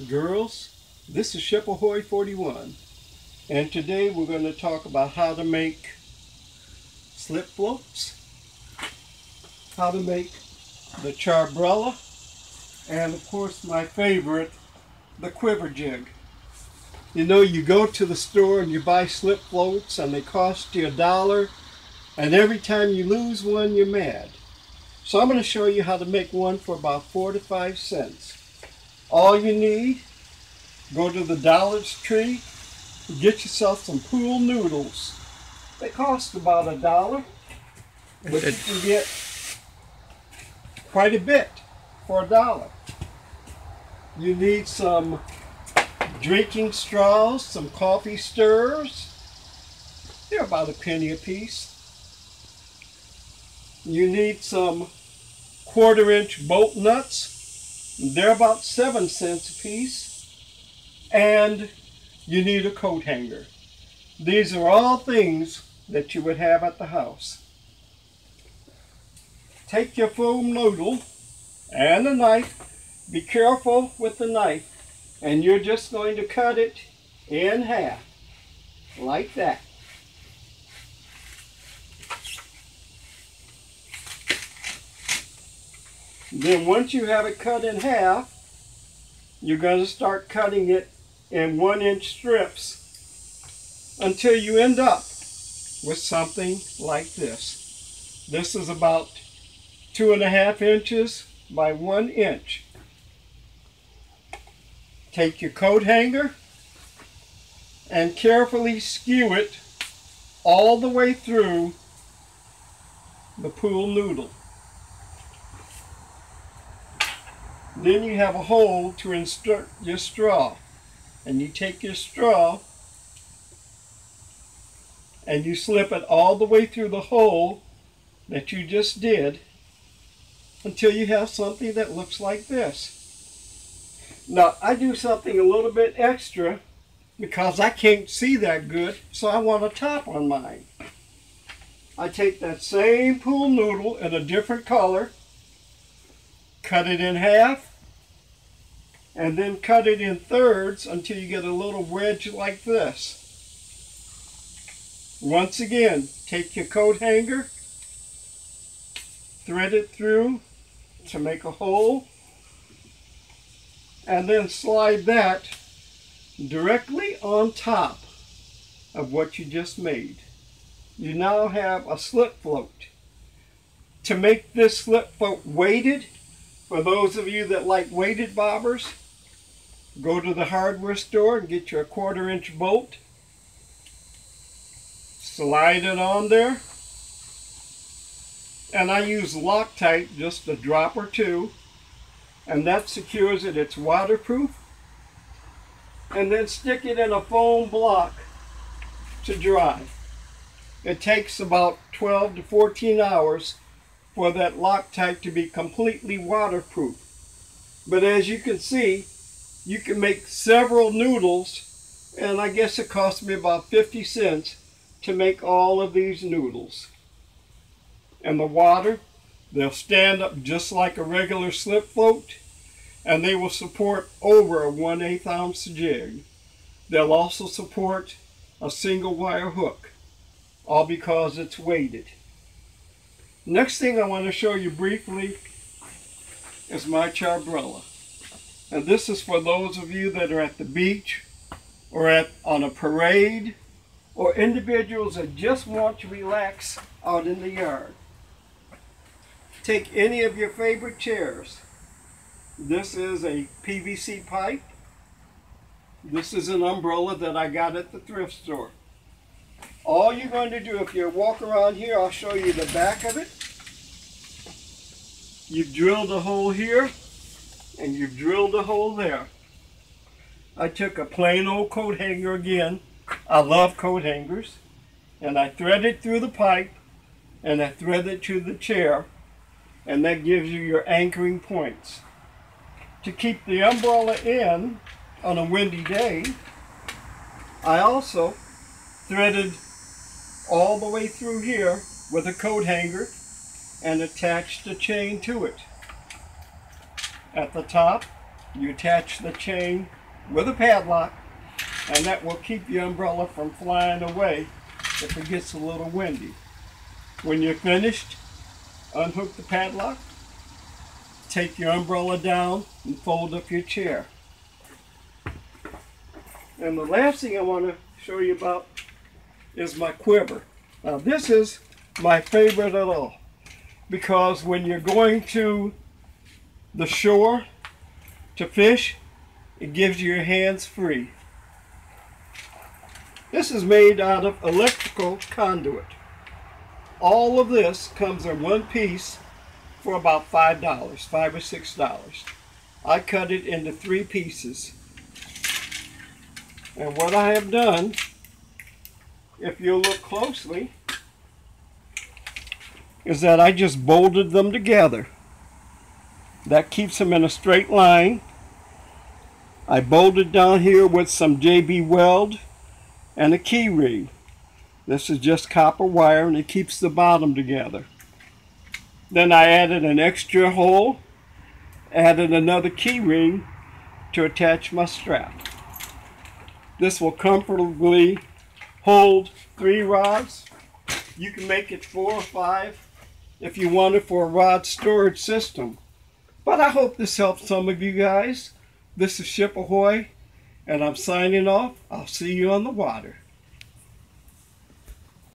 Girls, this is Shipahoy41, and today we're going to talk about how to make slip floats, how to make the charbrella, and of course my favorite, the quiver jig. You know, you go to the store and you buy slip floats and they cost you $1, and every time you lose one you're mad. So I'm going to show you how to make one for about 4 to 5 cents. All you need, go to the Dollar Tree, get yourself some pool noodles. They cost about $1, but you can get quite a bit for $1. You need some drinking straws, some coffee stirrers. They're about a penny a piece. You need some 1/4-inch bolt nuts. They're about 7 cents a piece. And you need a coat hanger. These are all things that you would have at the house. Take your foam noodle and a knife. Be careful with the knife. And you're just going to cut it in half, like that. Then once you have it cut in half, you're going to start cutting it in 1-inch strips until you end up with something like this. This is about 2.5 inches by 1 inch. Take your coat hanger and carefully skew it all the way through the pool noodle. Then you have a hole to insert your straw. And you take your straw and you slip it all the way through the hole that you just did until you have something that looks like this. Now, I do something a little bit extra because I can't see that good, so I want a top on mine. I take that same pool noodle in a different color, cut it in half, and then cut it in thirds until you get a little wedge like this. Once again, take your coat hanger, thread it through to make a hole, and then slide that directly on top of what you just made. You now have a slip float. To make this slip float weighted, for those of you that like weighted bobbers, go to the hardware store and get your 1/4-inch bolt. Slide it on there. And I use Loctite, just a drop or two. And that secures it. It's waterproof. And then stick it in a foam block to dry. It takes about 12 to 14 hours for that Loctite to be completely waterproof. But as you can see, you can make several noodles, and I guess it cost me about 50 cents to make all of these noodles. And the water, they'll stand up just like a regular slip float, and they will support over a 1/8 ounce jig. They'll also support a single wire hook, all because it's weighted. Next thing I want to show you briefly is my charbrella. And this is for those of you that are at the beach or on a parade, or individuals that just want to relax out in the yard. Take any of your favorite chairs. This is a PVC pipe. This is an umbrella that I got at the thrift store. All you're going to do, if you walk around here, I'll show you the back of it. You've drilled a hole here, and you've drilled a hole there. I took a plain old coat hanger again. I love coat hangers. And I thread it through the pipe, and I thread it to the chair, and that gives you your anchoring points. To keep the umbrella in on a windy day, I also threaded all the way through here with a coat hanger and attached a chain to it. At the top, You attach the chain with a padlock, and that will keep your umbrella from flying away if it gets a little windy. When you're finished, unhook the padlock, take your umbrella down, and fold up your chair. And the last thing I want to show you about is my quiver. Now this is my favorite at all, because when you're going to the shore to fish, it gives you your hands free. This is made out of electrical conduit. All of this comes in one piece for about $5, $5 or $6. I cut it into 3 pieces. And what I have done, if you look closely, is that I just bolted them together. That keeps them in a straight line. I bolted down here with some JB weld and a key ring. This is just copper wire, and it keeps the bottom together. Then I added an extra hole, added another key ring to attach my strap. This will comfortably hold 3 rods. You can make it 4 or 5 if you want it for a rod storage system. But I hope this helps some of you guys. This is Shipahoy, and I'm signing off. I'll see you on the water.